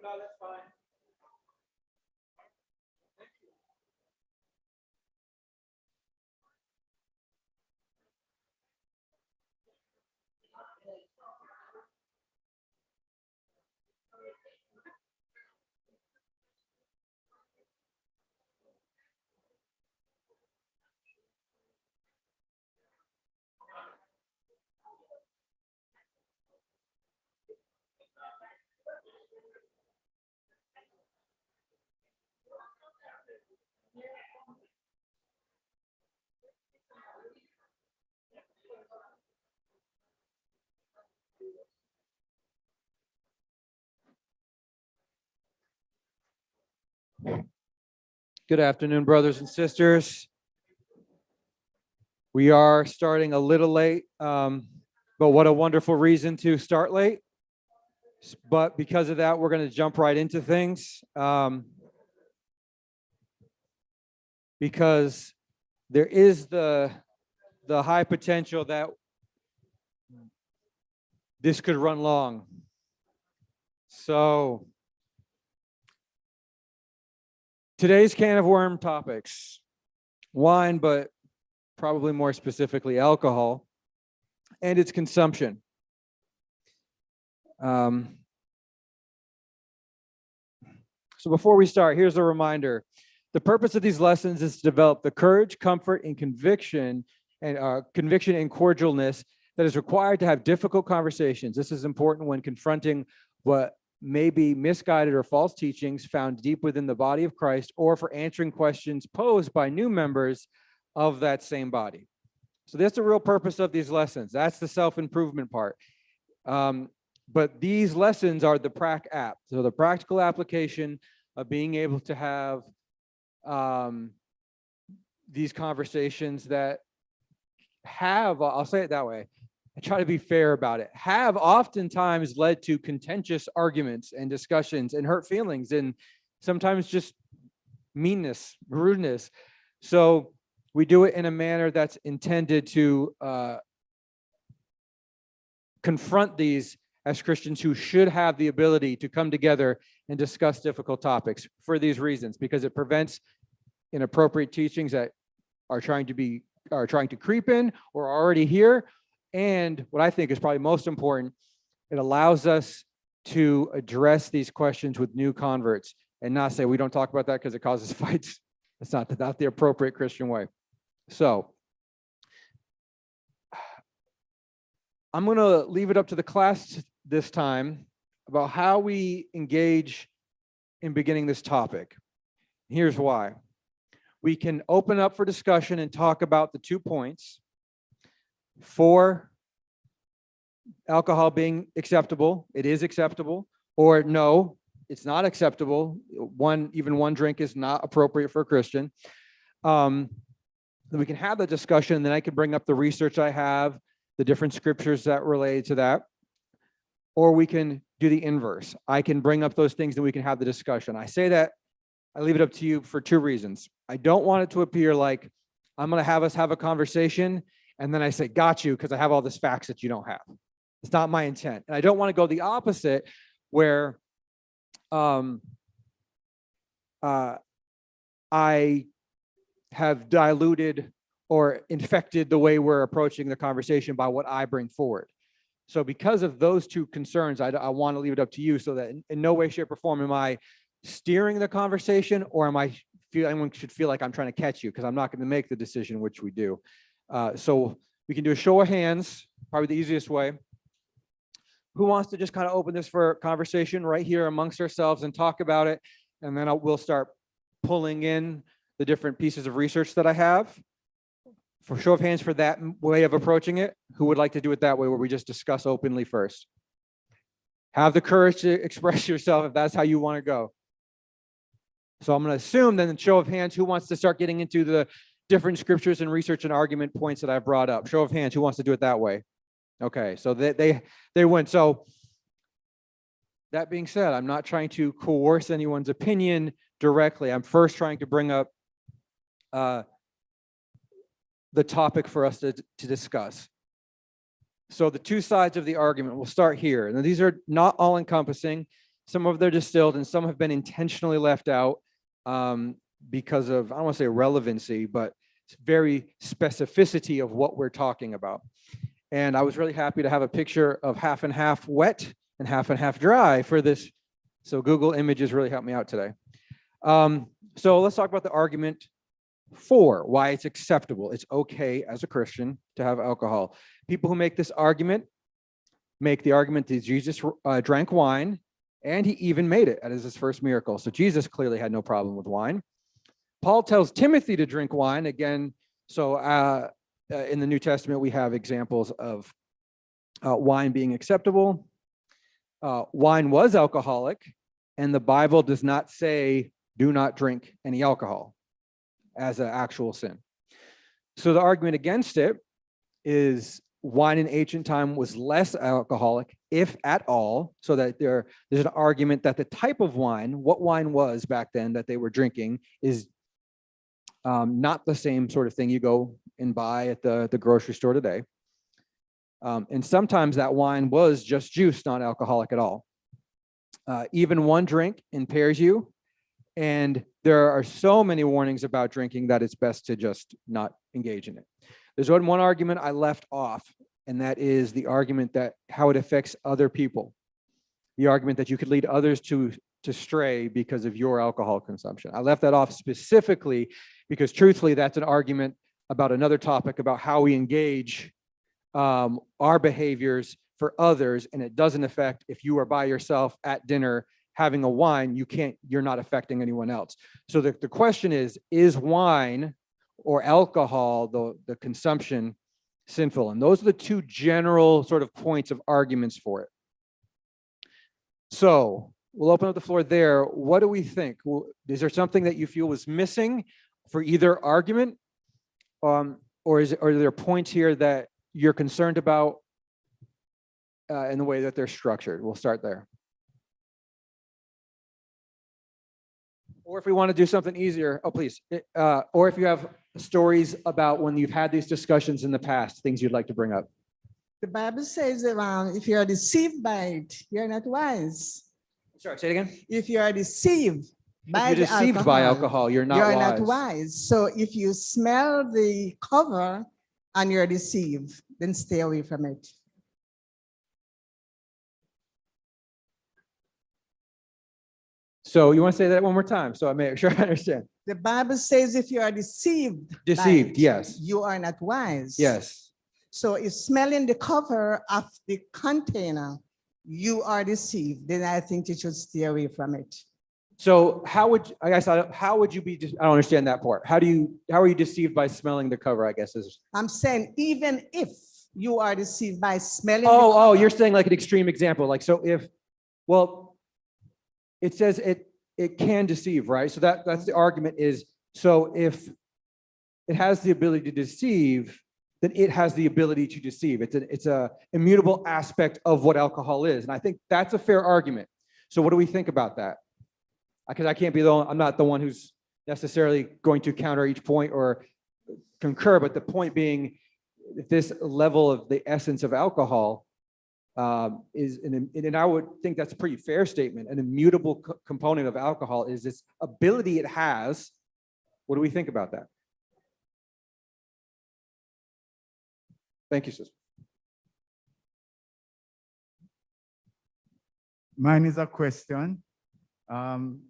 No, that's fine. Good afternoon, brothers and sisters. We are starting a little late, but what a wonderful reason to start late. But because of that, we're going to jump right into things because there is the high potential that this could run long. So today's can of worm topics: wine, but probably more specifically alcohol, and its consumption. So before we start, here's a reminder. The purpose of these lessons is to develop the courage, comfort, and conviction and cordialness that is required to have difficult conversations. This is important when confronting what may be misguided or false teachings found deep within the body of Christ, or for answering questions posed by new members of that same body. So that's the real purpose of these lessons. That's the self-improvement part. But these lessons are the prac app. So the practical application of being able to have these conversations that have, I'll say it that way, I try to be fair about it, have oftentimes led to contentious arguments and discussions and hurt feelings and sometimes just meanness, rudeness. So we do it in a manner that's intended to confront these as Christians who should have the ability to come together and discuss difficult topics for these reasons, because it prevents inappropriate teachings that are trying to creep in or are already here. And what I think is probably most important, it allows us to address these questions with new converts and not say, we don't talk about that because it causes fights. It's not the appropriate Christian way. So I'm going to leave it up to the class this time about how we engage in beginning this topic. Here's why. We can open up for discussion and talk about the 2 points: for alcohol being acceptable, it is acceptable, or no, it's not acceptable. Even one drink is not appropriate for a Christian. Then we can have the discussion, and then I can bring up the research I have, the different scriptures that relate to that. Or we can do the inverse. I can bring up those things and we can have the discussion. I say that, I leave it up to you for two reasons. I don't want it to appear like I'm going to have us have a conversation and then I say, got you, because I have all this facts that you don't have. It's not my intent. And I don't want to go the opposite where I have diluted or infected the way we're approaching the conversation by what I bring forward. So because of those two concerns, I want to leave it up to you so that in no way, shape, or form am I steering the conversation, or anyone should feel like I'm trying to catch you, because I'm not going to make the decision, which we do. So we can do a show of hands, probably the easiest way. Who wants to just kind of open this for conversation right here amongst ourselves and talk about it? And then we'll start pulling in the different pieces of research that I have. For show of hands for that way of approaching it, who would like to do it that way, where we just discuss openly first? Have the courage to express yourself if that's how you want to go. So I'm going to assume then, in show of hands, who wants to start getting into the different scriptures and research and argument points that I've brought up? Show of hands, who wants to do it that way? Okay, so they win. So that being said, I'm not trying to coerce anyone's opinion directly. I'm first trying to bring up the topic for us to discuss. So the two sides of the argument, we'll start here. Now, these are not all encompassing. Some of them are distilled and some have been intentionally left out because of, I don't want to say relevancy, but very specificity of what we're talking about. And I was really happy to have a picture of half and half wet and half dry for this. So Google Images really helped me out today. So let's talk about the argument for why it's acceptable. It's okay as a Christian to have alcohol. People who make this argument make the argument that Jesus drank wine, and he even made it as his first miracle. So Jesus clearly had no problem with wine. Paul tells Timothy to drink wine again. So in the New Testament, we have examples of wine being acceptable. Wine was alcoholic, and the Bible does not say do not drink any alcohol as an actual sin. So the argument against it is wine in ancient time was less alcoholic, if at all, so that there's an argument that the type of wine, what wine was back then that they were drinking, is not the same sort of thing you go and buy at the grocery store today. And sometimes that wine was just juice, not alcoholic at all. Even one drink impairs you. And there are so many warnings about drinking that it's best to just not engage in it. There's one argument I left off, and that is the argument that how it affects other people. The argument that you could lead others to stray because of your alcohol consumption. I left that off specifically because truthfully, that's an argument about another topic about how we engage our behaviors for others, and it doesn't affect if you are by yourself at dinner having a wine, you're not affecting anyone else. So the question is wine or alcohol, the consumption, sinful? And those are the two general sort of points of arguments for it. So we'll open up the floor there. What do we think? Is there something that you feel was missing for either argument? Or are there points here that you're concerned about in the way that they're structured? We'll start there. Or if we want to do something easier, please. Or if you have stories about when you've had these discussions in the past, things you'd like to bring up. The Bible says if you are deceived by it, you're not wise. Sorry, say it again. If you are deceived by if you're deceived by alcohol, you're not wise. So if you smell the cover and you're deceived, then stay away from it. So you want to say that one more time so I make sure I understand. The Bible says if you are deceived, yes. You are not wise. Yes. So if smelling the cover of the container, you are deceived, then I think you should stay away from it. So how would you be, I don't understand that part. How are you deceived by smelling the cover, I guess is. I'm saying even if you are deceived by smelling. Oh, you're saying like an extreme example, like, so if, well, it says it can deceive, right? So that's the argument is, so if it has the ability to deceive, then it has the ability to deceive. It's a immutable aspect of what alcohol is. And I think that's a fair argument. So what do we think about that? Because I can't be I'm not the one who's necessarily going to counter each point or concur, but the point being, if this level of the essence of alcohol is, and I would think that's a pretty fair statement, an immutable component of alcohol is this ability it has. What do we think about that? Thank you, sister. Mine is a question. On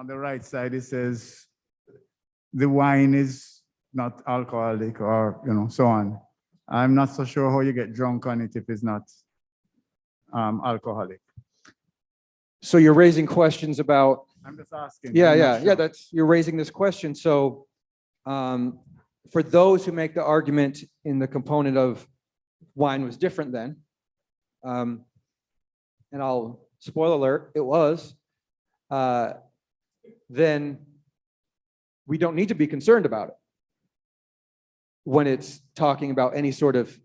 the right side, it says the wine is not alcoholic, or so on. I'm not so sure how you get drunk on it if it's not alcoholic. So you're raising questions about. I'm just asking. Yeah. You're raising this question. So for those who make the argument in the component of wine was different then, and I'll spoiler alert, it was, then we don't need to be concerned about it when it's talking about any sort of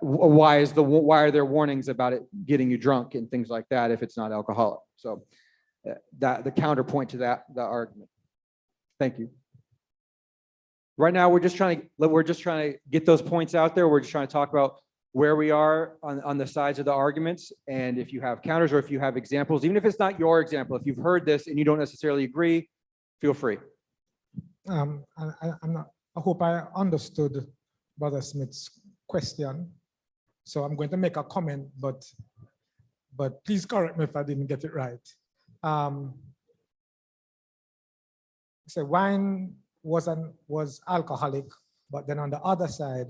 why are there warnings about it getting you drunk and things like that if it's not alcoholic. So that the counterpoint to the argument. Thank you. Right now, we're just trying to get those points out there. We're just trying to talk about where we are on the sides of the arguments. And if you have counters or if you have examples, even if it's not your example, if you've heard this and you don't necessarily agree, feel free. I hope I understood Brother Smith's question. So I'm going to make a comment, but please correct me if I didn't get it right. So wine was alcoholic, but then on the other side,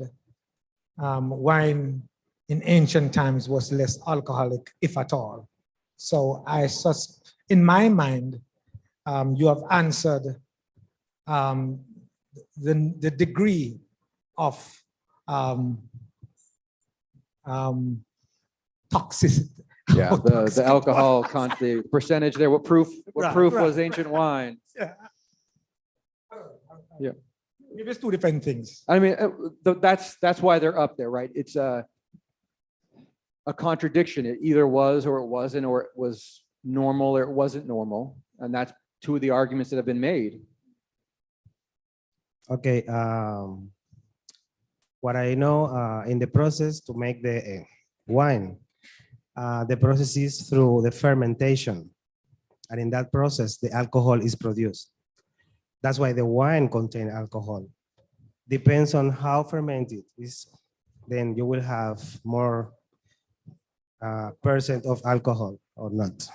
wine in ancient times was less alcoholic, if at all. So in my mind, you have answered the degree of toxicity. Yeah, the alcohol content, the percentage there. What proof was ancient wine? Yeah. Maybe it's two different things. I mean, that's why they're up there, right? It's a contradiction. It either was or it wasn't, or it was normal or it wasn't normal. And that's two of the arguments that have been made. Okay. What I know in the process to make the wine, the process is through the fermentation. And in that process, the alcohol is produced. That's why the wine contains alcohol. Depends on how fermented it is, then you will have more percent of alcohol or not.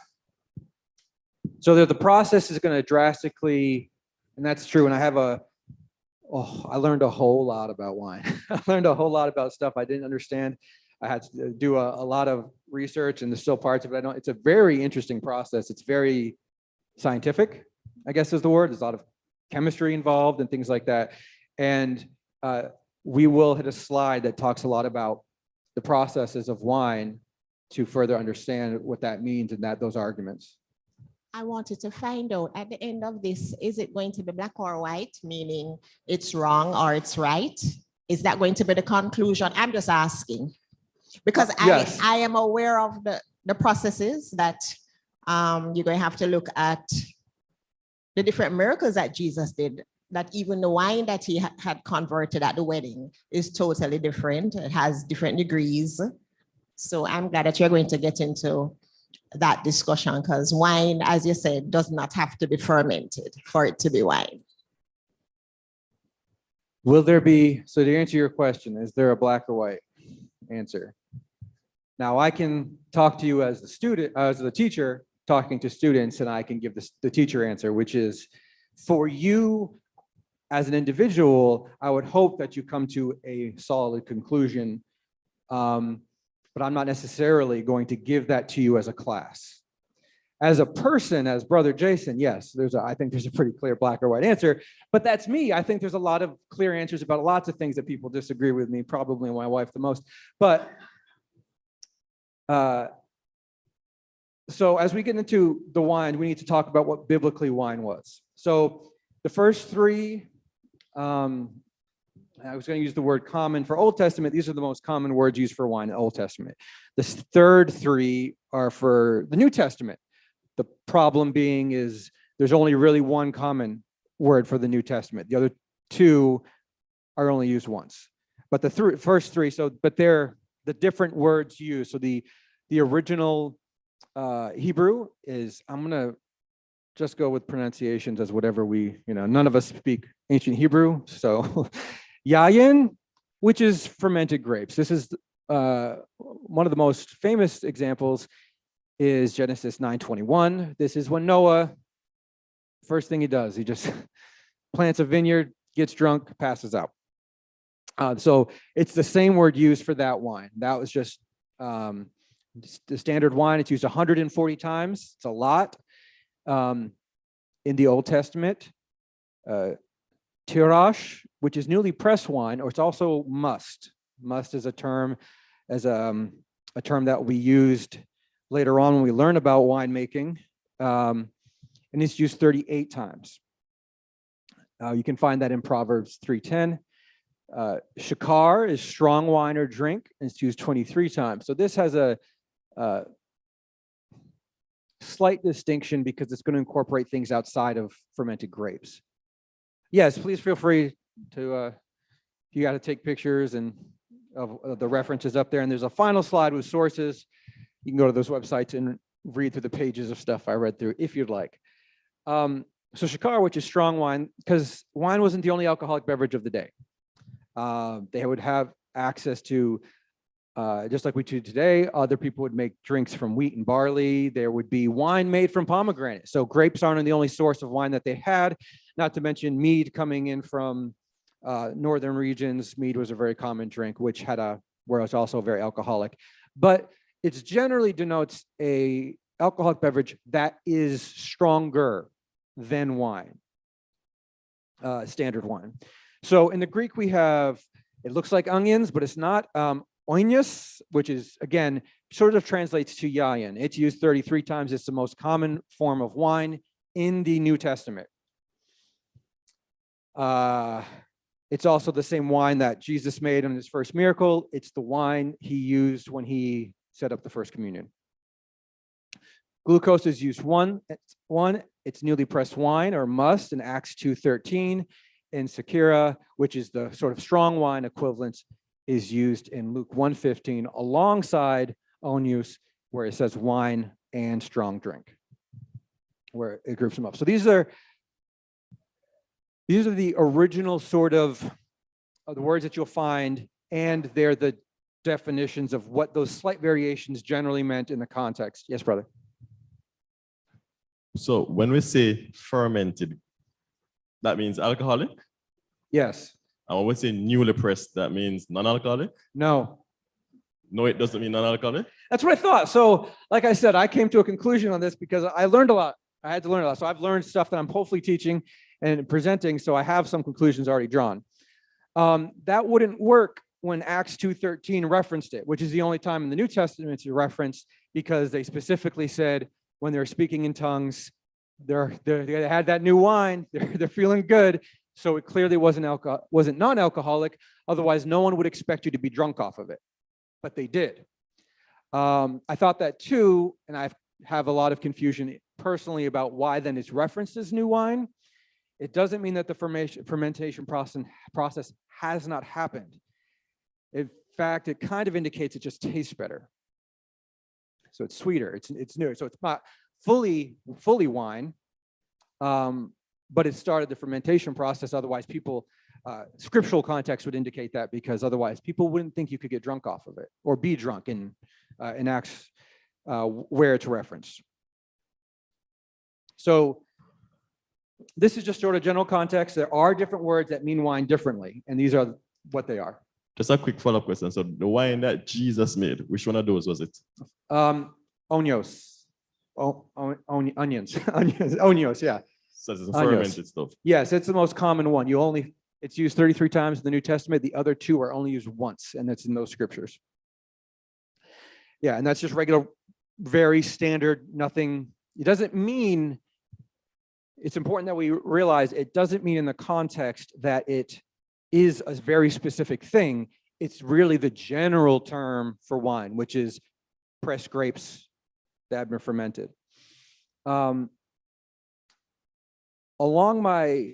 So the process is going to drastically, and that's true. And I learned a whole lot about wine. I learned a whole lot about stuff I didn't understand. I had to do a lot of research, and there's still parts of it I don't. It's a very interesting process. It's very scientific, I guess is the word. There's a lot of chemistry involved and things like that. And we will hit a slide that talks a lot about the processes of wine to further understand what that means and those arguments. I wanted to find out at the end of this, is it going to be black or white, meaning it's wrong or it's right? Is that going to be the conclusion? I'm just asking. Because Yes. I am aware of the processes that you're going to have to look at the different miracles that Jesus did, that even the wine that he had converted at the wedding is totally different. It has different degrees. So I'm glad that you're going to get into that discussion, because wine, as you said, does not have to be fermented for it to be wine. Will there be, so to answer your question, is there a black or white answer? Now I can talk to you as the student, as the teacher talking to students, and I can give the teacher answer, which is for you as an individual, I would hope that you come to a solid conclusion, but I'm not necessarily going to give that to you as a class. As a person, as Brother Jason, yes, I think there's a pretty clear black or white answer, but that's me. I think there's a lot of clear answers about lots of things that people disagree with me, probably my wife the most. But so as we get into the wine, we need to talk about what biblically wine was. So the first three, I was going to use the word common for Old Testament. These are the most common words used for wine in Old Testament. The third three are for the New Testament. The problem being is there's only really one common word for the New Testament. The other two are only used once. But the first three, but they're the different words used. So the original Hebrew is, I'm going to just go with pronunciations as whatever none of us speak ancient Hebrew. So yayin, which is fermented grapes. This is one of the most famous examples is Genesis 9:21. This is when Noah, first thing he does, he just plants a vineyard, gets drunk, passes out. So it's the same word used for that wine. That was just the standard wine. It's used 140 times. It's a lot. In the Old Testament, tirash, which is newly pressed wine, or it's also must. Must is a term that we used later on when we learn about winemaking, and it's used 38 times. You can find that in Proverbs 3:10. Shakar is strong wine or drink, and it's used 23 times. So this has a slight distinction because it's going to incorporate things outside of fermented grapes. Yes, please feel free to, you got to take pictures and of the references up there. And there's a final slide with sources. You can go to those websites and read through the pages of stuff I read through if you'd like. So Shakar, which is strong wine, because wine wasn't the only alcoholic beverage of the day. They would have access to, just like we do today, other people would make drinks from wheat and barley. There would be wine made from pomegranate. So grapes aren't the only source of wine that they had, not to mention mead coming in from northern regions. Mead was a very common drink, where it's also very alcoholic. But it generally denotes a alcoholic beverage that is stronger than wine, standard wine. So in the Greek, we have, it looks like onions, but it's not. Oinios, which is, again, sort of translates to yayin. It's used 33 times. It's the most common form of wine in the New Testament. It's also the same wine that Jesus made in his first miracle. It's the wine he used when he set up the first communion. Glucose is used one. It's newly pressed wine or must in Acts 2:13. In Sakira, which is the sort of strong wine equivalent, is used in Luke 1:15 alongside onios, where it says wine and strong drink, where it groups them up. So these are the original sort of the words that you'll find, and they're the definitions of what those slight variations generally meant in the context. Yes, brother. So when we say fermented, that means alcoholic? Yes. And when we say newly pressed, that means non-alcoholic? No. No, it doesn't mean non-alcoholic? That's what I thought. So, like I said, I came to a conclusion on this because I learned a lot. I had to learn a lot. So I've learned stuff that I'm hopefully teaching and presenting. So I have some conclusions already drawn. That wouldn't work when Acts 2:13 referenced it, which is the only time in the New Testament it's referenced, because they specifically said when they're speaking in tongues, they had that new wine, they're feeling good. So it clearly wasn't non-alcoholic. Otherwise, no one would expect you to be drunk off of it. But they did. I thought that too, and I have a lot of confusion personally about why then it's referenced as new wine. It doesn't mean that the fermentation process has not happened. In fact, it kind of indicates it just tastes better. So it's sweeter, it's new. So it's not fully wine, but it started the fermentation process. Otherwise, people, scriptural context would indicate that, because otherwise people wouldn't think you could get drunk off of it or be drunk in Acts where it's referenced. So this is just sort of general context. There are different words that mean wine differently, and these are what they are. Just a quick follow-up question. So the wine that Jesus made, which one of those was it? Onios. onions, onions, yeah. So it's the Años. fermented stuff. Yes, it's the most common one. It's used 33 times in the New Testament. The other two are only used once, and that's in those scriptures. Yeah, and that's just regular, very standard, nothing. It doesn't mean, it's important that we realize it doesn't mean in the context that it is a very specific thing. It's really the general term for wine, which is pressed grapes that have been fermented. Along my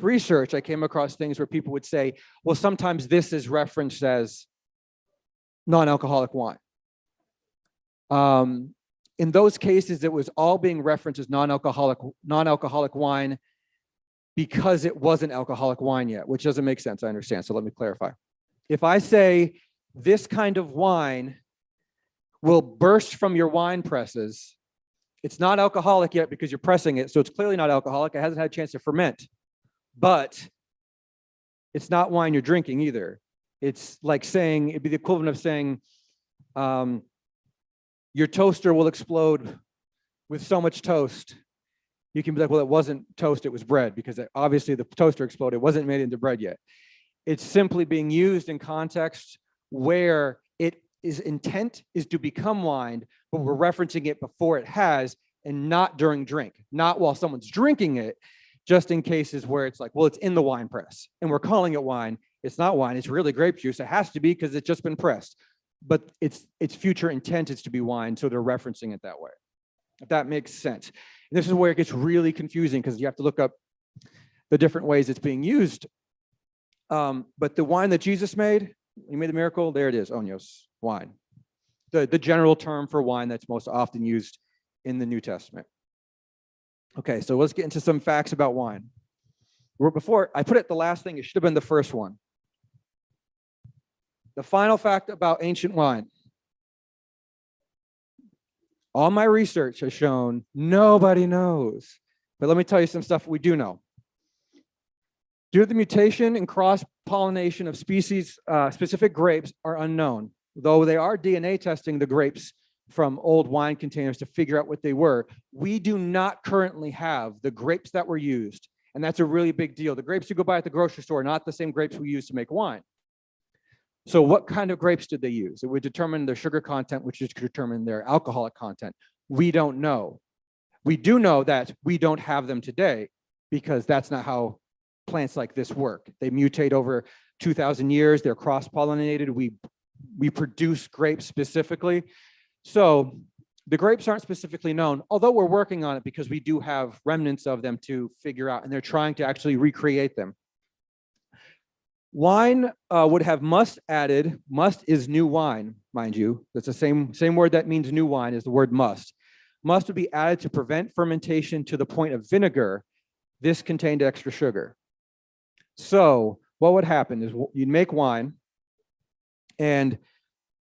research, I came across things where people would say, well, sometimes this is referenced as non-alcoholic wine. In those cases, it was all being referenced as non-alcoholic wine because it wasn't alcoholic wine yet, which doesn't make sense, I understand, so let me clarify. If I say this kind of wine will burst from your wine presses, it's not alcoholic yet because you're pressing it, so it's clearly not alcoholic, it hasn't had a chance to ferment, but it's not wine you're drinking either. It's like saying, it'd be the equivalent of saying, your toaster will explode with so much toast. You can be like, well, it wasn't toast, it was bread, because obviously the toaster exploded, it wasn't made into bread yet. It's simply being used in context where its intent is to become wine, but we're referencing it before it has, and not during drink, not while someone's drinking it, just in cases where it's like, well, it's in the wine press and we're calling it wine. It's not wine, it's really grape juice. It has to be because it's just been pressed, but its future intent is to be wine, so they're referencing it that way, if that makes sense. And this is where it gets really confusing because you have to look up the different ways it's being used. But the wine that Jesus made, he made the miracle, there it is, onios, wine. The general term for wine that's most often used in the New Testament. Okay, so let's get into some facts about wine. Before I put it the last thing, it should have been the first one. The final fact about ancient wine. All my research has shown nobody knows. But let me tell you some stuff we do know. Due to the mutation and cross-pollination of species, specific grapes are unknown, though they are DNA testing the grapes from old wine containers to figure out what they were. We do not currently have the grapes that were used, and that's a really big deal. The grapes you go buy at the grocery store are not the same grapes we use to make wine. So what kind of grapes did they use? It would determine their sugar content, which is to determine their alcoholic content. We don't know. We do know that we don't have them today because that's not how plants like this work. They mutate over 2,000 years. They're cross-pollinated. We produce grapes specifically. So the grapes aren't specifically known, although we're working on it because we do have remnants of them to figure out, and they're trying to actually recreate them. Wine would have must added. Must is new wine, mind you. That's the same word that means new wine is the word must. Must would be added to prevent fermentation to the point of vinegar. This contained extra sugar. So what would happen is you'd make wine, and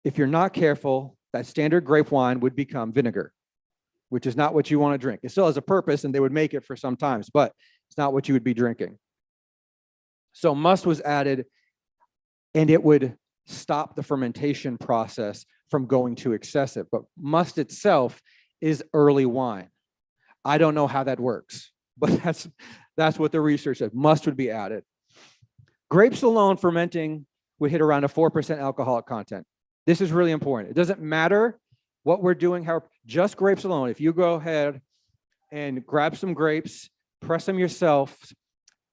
if you're not careful, that standard grape wine would become vinegar, which is not what you want to drink. It still has a purpose, and they would make it for some times, but it's not what you would be drinking. So must was added, and it would stop the fermentation process from going too excessive. But must itself is early wine. I don't know how that works, but that's what the research said. Must would be added. Grapes alone fermenting would hit around a 4% alcoholic content. This is really important. It doesn't matter what we're doing, however, just grapes alone. If you go ahead and grab some grapes, press them yourself,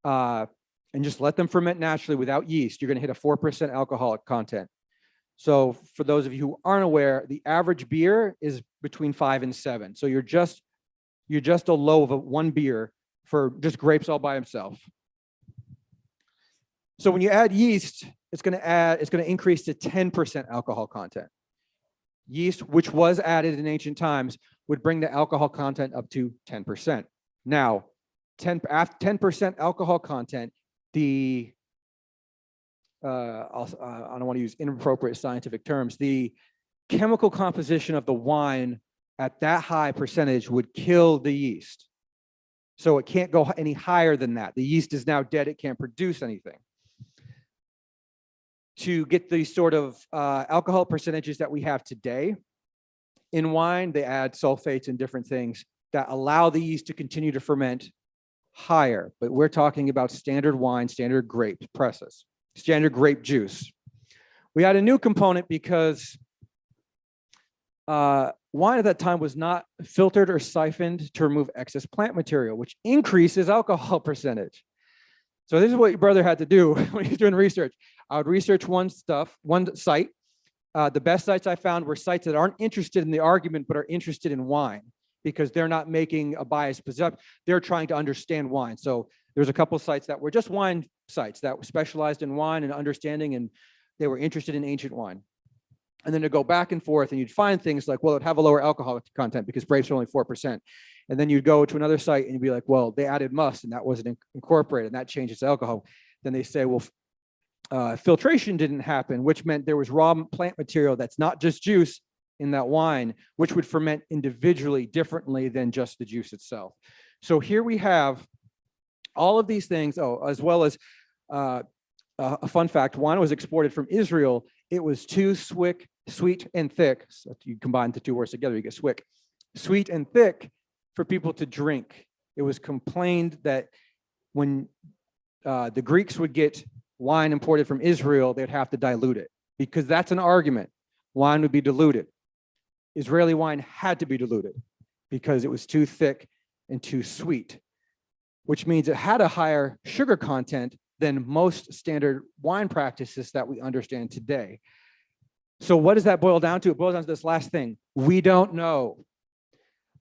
and just let them ferment naturally without yeast, you're going to hit a 4% alcoholic content. So for those of you who aren't aware, the average beer is between 5 and 7. So you're just a low of one beer for just grapes all by itself. So when you add yeast, it's going to increase to 10% alcohol content. Yeast, which was added in ancient times, would bring the alcohol content up to 10%. Now, 10% alcohol content, I don't want to use inappropriate scientific terms, the chemical composition of the wine at that high percentage would kill the yeast. So it can't go any higher than that. The yeast is now dead. It can't produce anything. To get the sort of alcohol percentages that we have today, In wine, they add sulfates and different things that allow the yeast to continue to ferment higher. But we're talking about standard wine, standard grape presses, standard grape juice. We had a new component because wine at that time was not filtered or siphoned to remove excess plant material, which increases alcohol percentage. So this is what your brother had to do when he's doing research. I would research one site. The best sites I found were sites that aren't interested in the argument, but are interested in wine because they're not making a biased position. They're trying to understand wine. So there's a couple of sites that were just wine sites that were specialized in wine and understanding, and they were interested in ancient wine. And then to go back and forth, and you'd find things like, well, it'd have a lower alcohol content because grapes are only 4%. And then you'd go to another site and you'd be like, well, they added must and that wasn't incorporated and that changes alcohol. Then they say, well, filtration didn't happen, which meant there was raw plant material that's not just juice in that wine, which would ferment individually differently than just the juice itself. So here we have all of these things, as well as a fun fact, wine was exported from Israel. It was too sweet and thick. So you combine the two words together, you get swick. Sweet and thick for people to drink. It was complained that when the Greeks would get wine imported from Israel, they'd have to dilute it because that's an argument. Wine would be diluted. Israeli wine had to be diluted because it was too thick and too sweet, which means it had a higher sugar content than most standard wine practices that we understand today. So what does that boil down to? It boils down to this last thing. We don't know.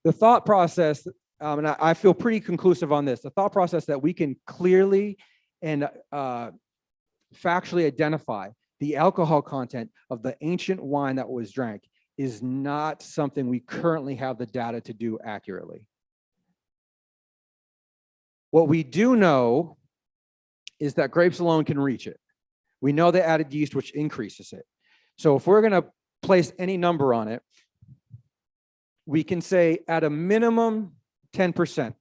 The thought process, and I feel pretty conclusive on this, the thought process that we can clearly and factually identify the alcohol content of the ancient wine that was drank is not something we currently have the data to do accurately. What we do know is that grapes alone can reach it. We know they added yeast, which increases it. So if we're going to place any number on it, we can say at a minimum 10%.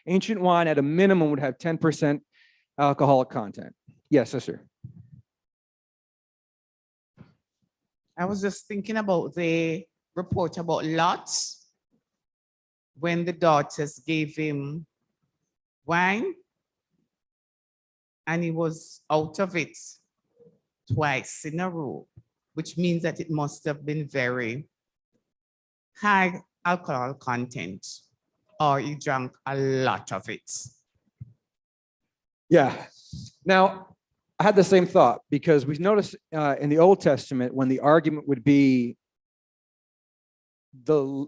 Ancient wine at a minimum would have 10% alcoholic content. Yes, sister. I was just thinking about the report about Lot when the daughters gave him wine and he was out of it twice in a row, which means that it must have been very high alcohol content, or he drank a lot of it. Yeah. Now, I had the same thought because we noticed in the Old Testament when the argument would be the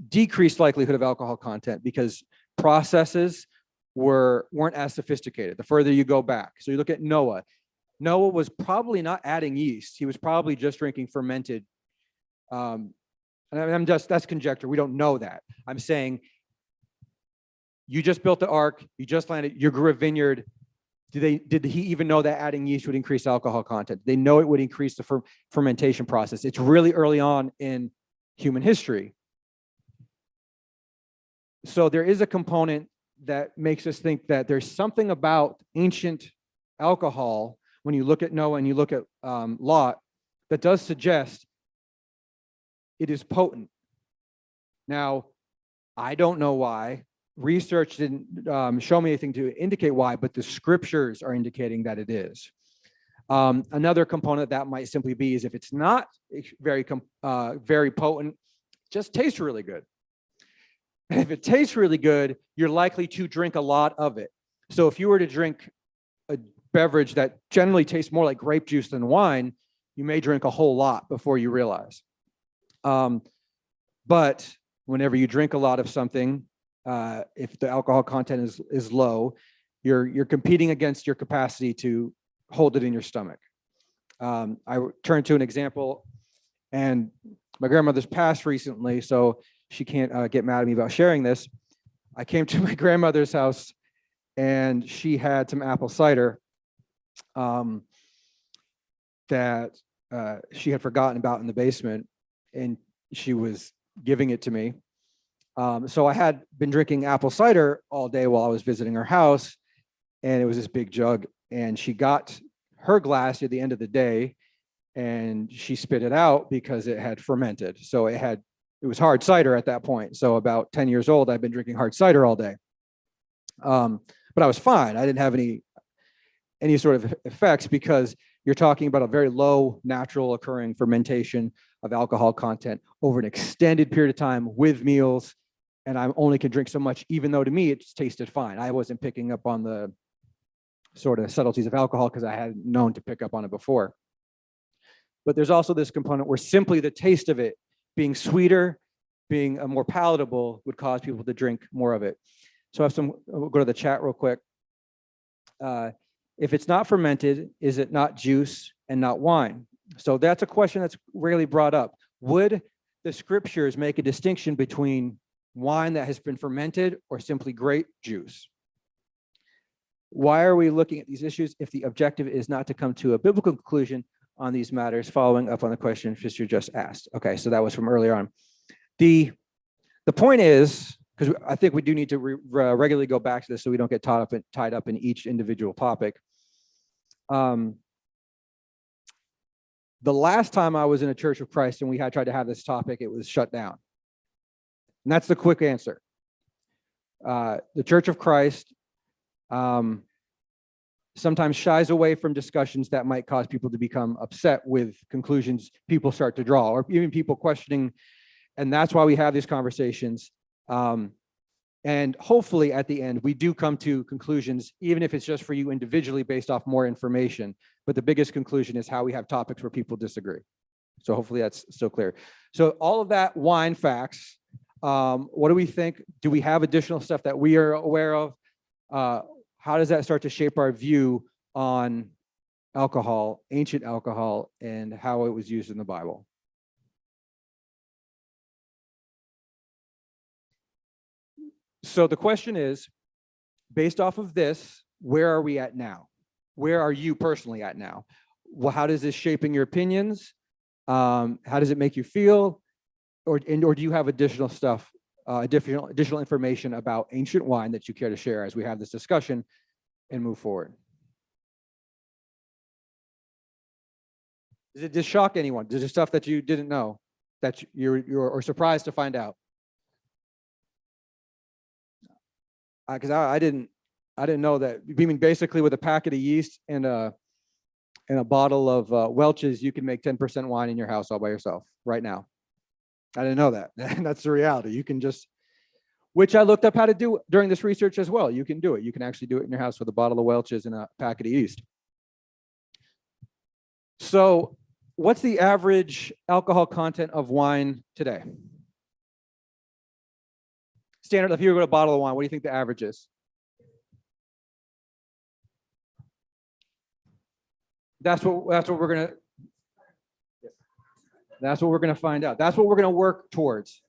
decreased likelihood of alcohol content because processes weren't as sophisticated the further you go back. So you look at Noah. Noah was probably not adding yeast. He was probably just drinking fermented. And that's conjecture. We don't know that. I'm saying you just built the ark, you just landed, you grew a vineyard. Did he even know that adding yeast would increase alcohol content? They know it would increase the fermentation process. It's really early on in human history. So there is a component that makes us think that there's something about ancient alcohol when you look at Noah and you look at Lot that does suggest it is potent. Now, I don't know why. Research didn't show me anything to indicate why, but the scriptures are indicating that it is. Another component that might simply be is if it's not very potent, just tastes really good. And if it tastes really good, you're likely to drink a lot of it. So if you were to drink a beverage that generally tastes more like grape juice than wine, you may drink a whole lot before you realize. But whenever you drink a lot of something, if the alcohol content is low, you're competing against your capacity to hold it in your stomach. I turned to an example, and my grandmother's passed recently, so she can't get mad at me about sharing this. I came to my grandmother's house, and she had some apple cider that she had forgotten about in the basement, and she was giving it to me. So I had been drinking apple cider all day while I was visiting her house, and it was this big jug, and she got her glass at the end of the day, and she spit it out because it had fermented. So it was hard cider at that point. So about 10 years old, I've been drinking hard cider all day. But I was fine. I didn't have any sort of effects because you're talking about a very low natural occurring fermentation of alcohol content over an extended period of time with meals. And I only can drink so much, even though to me it just tasted fine. I wasn't picking up on the sort of subtleties of alcohol because I hadn't known to pick up on it before. But there's also this component where simply the taste of it being sweeter, being more palatable would cause people to drink more of it. So we'll go to the chat real quick. If it's not fermented, is it not juice and not wine? So that's a question that's rarely brought up. Would the scriptures make a distinction between wine that has been fermented or simply grape juice? Why are we looking at these issues if the objective is not to come to a biblical conclusion on these matters, following up on the question Fisher just asked? Okay, so that was from earlier on. The point is, because I think we do need to regularly go back to this so we don't get tied up in each individual topic. The last time I was in a Church of Christ and we had tried to have this topic, it was shut down. And that's the quick answer. The Church of Christ sometimes shies away from discussions that might cause people to become upset with conclusions people start to draw, or even people questioning. And that's why we have these conversations. And hopefully at the end, we do come to conclusions, even if it's just for you individually based off more information. But the biggest conclusion is how we have topics where people disagree. So hopefully that's still clear. So all of that wine facts, what do we think? Do we have additional stuff that we are aware of? How does that start to shape our view on alcohol, ancient alcohol, and how it was used in the Bible? So the question is, based off of this, where are we at now? Where are you personally at now? Well, how does this shaping your opinions? How does it make you feel? Or do you have additional stuff, additional information about ancient wine that you care to share as we have this discussion and move forward? Does it shock anyone? Is there stuff that you didn't know that you're surprised to find out? Because I didn't know that. I mean, basically, with a packet of yeast and a bottle of Welch's, you can make 10% wine in your house all by yourself right now. I didn't know that. And that's the reality. You can just, which I looked up how to do during this research as well. You can do it. You can actually do it in your house with a bottle of Welch's and a packet of yeast. So what's the average alcohol content of wine today? Standard, if you were to go to a bottle of wine, what do you think the average is? That's what we're gonna find out. That's what we're gonna work towards.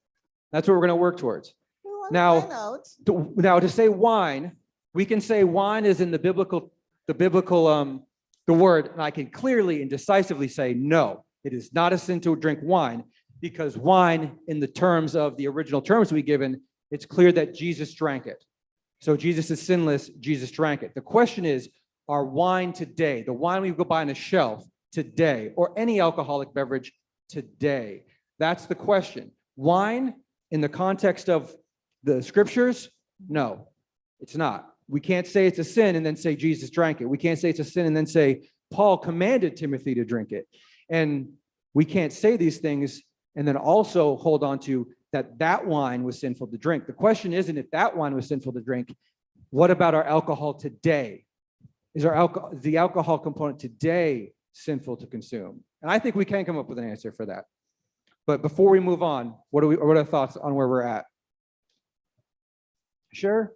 Now, to say wine, we can say wine is in the biblical, the word, and I can clearly and decisively say no, it is not a sin to drink wine, because wine, in the terms of the original terms we given, it's clear that Jesus drank it. So Jesus is sinless, Jesus drank it. The question is, our wine today, the wine we go buy on a shelf today, or any alcoholic beverage today, that's the question. Wine, in the context of the scriptures, no, it's not. We can't say it's a sin and then say Jesus drank it. We can't say it's a sin and then say Paul commanded Timothy to drink it. And we can't say these things and then also hold on to that wine was sinful to drink. The question isn't if that wine was sinful to drink. What about our alcohol today? Is the alcohol component today sinful to consume? And I think we can come up with an answer for that. But before we move on, what are our thoughts on where we're at? Sure.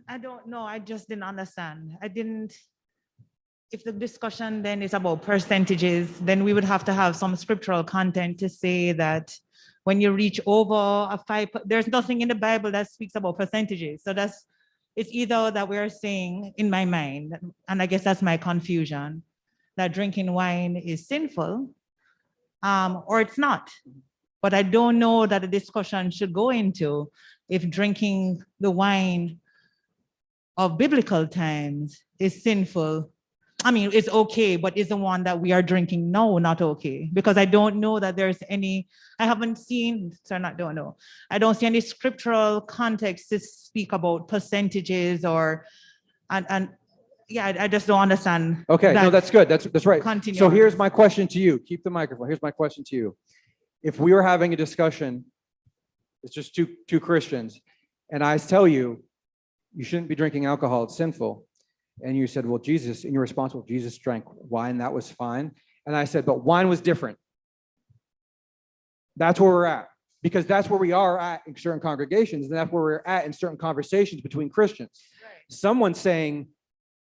I don't know. I just didn't understand. If the discussion then is about percentages, then we would have to have some scriptural content to say that when you reach over a 5, there's nothing in the Bible that speaks about percentages. So it's either that we're saying in my mind, and I guess that's my confusion, that drinking wine is sinful, or it's not. But I don't know that a discussion should go into if drinking the wine of biblical times is sinful I mean, it's okay, but is the one that we are drinking no, not okay? Because I don't know that there's any, I haven't seen, sorry, not don't know. I don't see any scriptural context to speak about percentages or, and yeah, I just don't understand. Okay, no, that that's good. That's right. So continuum. here's my question to you. Keep the microphone. Here's my question to you. If we were having a discussion, it's just two Christians, and I tell you, you shouldn't be drinking alcohol, it's sinful. And you said, well, Jesus, and your response, well, Jesus drank wine, that was fine. And I said, but wine was different. That's where we're at, because that's where we are at in certain congregations, and that's where we're at in certain conversations between Christians. Right. Someone's saying,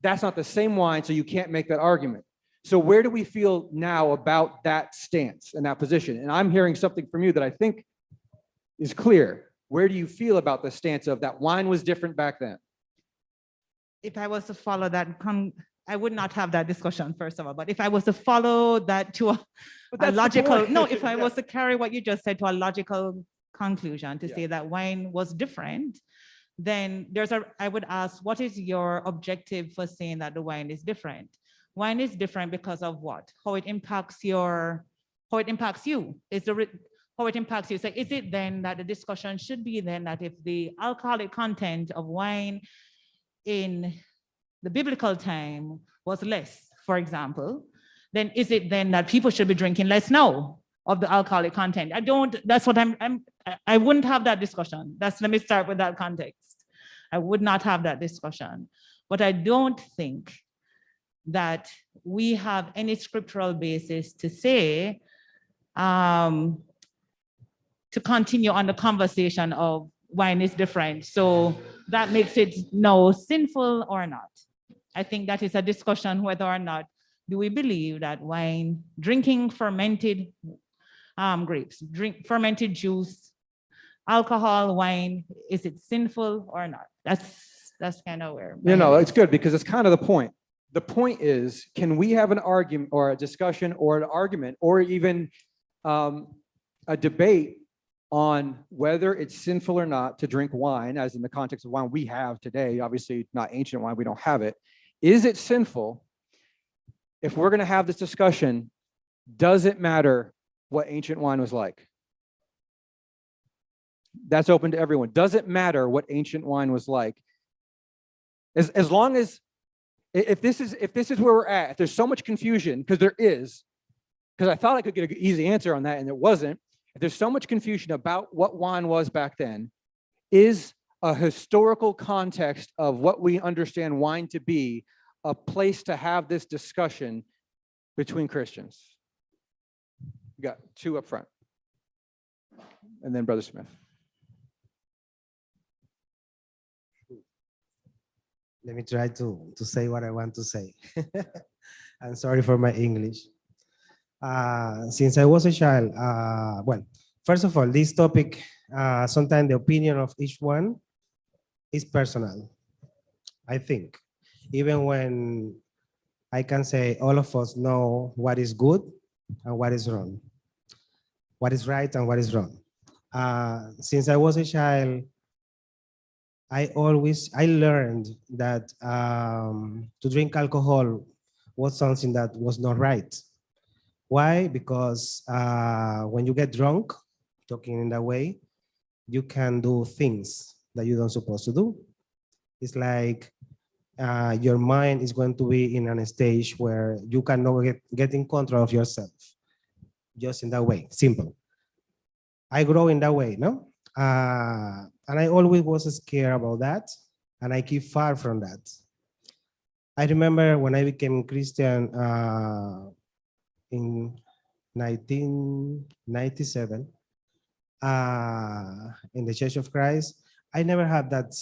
that's not the same wine, so you can't make that argument. So where do we feel now about that stance and that position? And I'm hearing something from you that I think is clear. Where do you feel about the stance of that wine was different back then? If I was to follow that, I would not have that discussion, first of all. But if I was to follow that to a logical, no, if I was to carry what you just said to a logical conclusion to say that wine was different, then I would ask, what is your objective for saying that the wine is different? Wine is different because of what? How it impacts you. How it impacts you. So is it then that the discussion should be then that if the alcoholic content of wine in the biblical time was less, for example, then is it then that people should be drinking less now of the alcoholic content? That's what I wouldn't have that discussion. Let me start with that context. I would not have that discussion. But I don't think that we have any scriptural basis to say, to continue on the conversation of wine is different. So that makes it now sinful or not. I think that is a discussion whether or not do we believe that wine, drinking fermented grapes, fermented juice, alcohol, wine, is it sinful or not? That's kind of where. It's good because it's kind of the point. The point is, can we have an argument or a discussion or an argument or even a debate on whether it's sinful or not to drink wine, as in the context of wine we have today, obviously not ancient wine, we don't have it. Is it sinful? If we're going to have this discussion, does it matter what ancient wine was like? That's open to everyone. Does it matter what ancient wine was like? As long as, if this is where we're at, if there's so much confusion, because there is, because I thought I could get an easy answer on that and it wasn't. If there's so much confusion about what wine was back then, is a historical context of what we understand wine to be a place to have this discussion between Christians? You got two up front. And then Brother Smith. Let me try to say what I want to say. I'm sorry for my English. Since I was a child, well, first of all, this topic, sometimes the opinion of each one is personal, I think. Even when I can say all of us know what is good and what is wrong, what is right and what is wrong. Since I was a child, I learned that to drink alcohol was something that was not right. Why? Because when you get drunk, talking in that way, you can do things that you don't supposed to do. It's like your mind is going to be in a stage where you cannot get in control of yourself. Just in that way, simple. I grow in that way, no? And I always was scared about that, and I keep far from that. I remember when I became Christian in 1997 in the Church of Christ, I never had that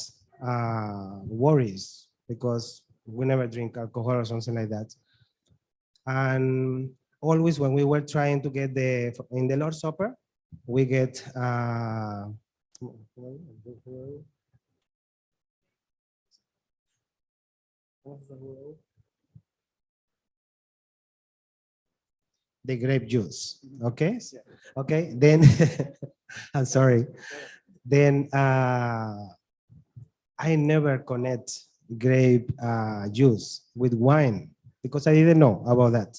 worries because we never drink alcohol or something like that. And always when we were trying to get in the Lord's Supper, we get the grape juice, okay? Okay, then, I'm sorry. Then I never connect grape juice with wine because I didn't know about that.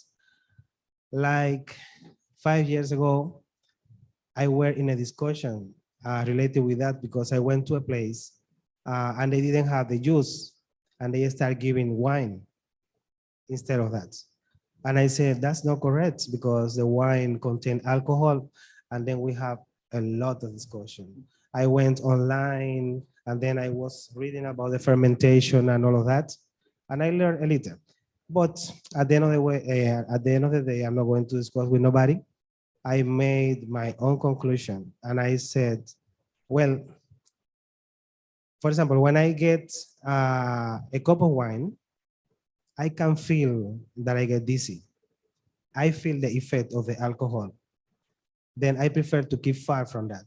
Like 5 years ago, I were in a discussion related with that because I went to a place and they didn't have the juice and they start giving wine instead of that. And I said, that's not correct because the wine contains alcohol. And then we have a lot of discussion. I went online and then I was reading about the fermentation and all of that. And I learned a little. But at the end of the way, at the end of the day, I'm not going to discuss with nobody. I made my own conclusion and I said, well, for example, when I get a cup of wine, I can feel that I get dizzy. I feel the effect of the alcohol. Then I prefer to keep far from that.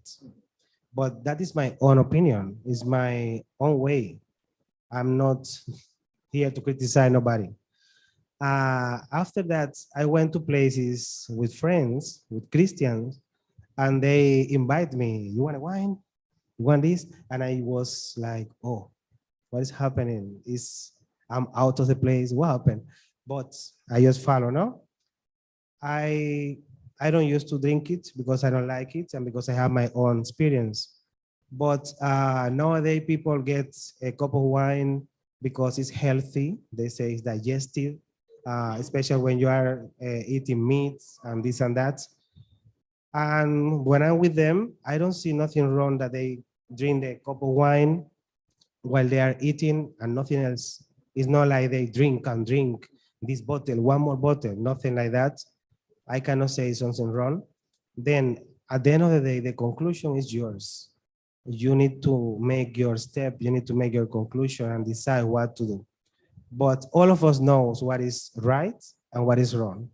But that is my own opinion, is my own way. I'm not here to criticize nobody. After that, I went to places with friends, with Christians, and they invite me, you want a wine? You want this? And I was like, oh, what is happening? I'm out of the place, what happened? But I just follow, no? I don't used to drink it because I don't like it and because I have my own experience. But nowadays people get a cup of wine because it's healthy. They say it's digestive, especially when you are eating meats and this and that. And when I'm with them, I don't see nothing wrong that they drink a cup of wine while they are eating and nothing else. It's not like they drink and drink this bottle, one more bottle, nothing like that. I cannot say something wrong. Then at the end of the day, the conclusion is yours. You need to make your step, you need to make your conclusion and decide what to do. But all of us knows what is right and what is wrong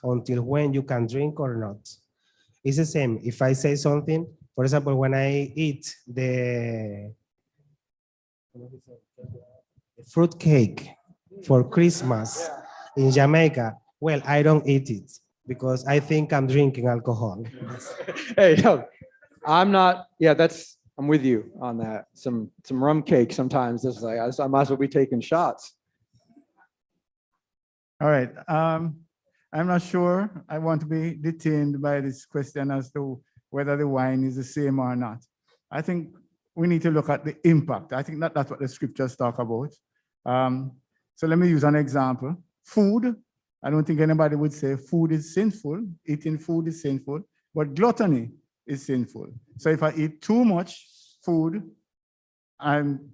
until when you can drink or not. It's the same. If I say something, for example, when I eat the fruit cake for Christmas in Jamaica, well, I don't eat it because I think I'm drinking alcohol. Hey, no, I'm not, yeah, I'm with you on that. Some rum cake sometimes, it's like, I might as well be taking shots. All right. I'm not sure. I want to be detained by this question as to whether the wine is the same or not. I think we need to look at the impact. I think that's what the scriptures talk about. So let me use an example. Food. I don't think anybody would say food is sinful. Eating food is sinful, but gluttony is sinful. So if I eat too much food, I'm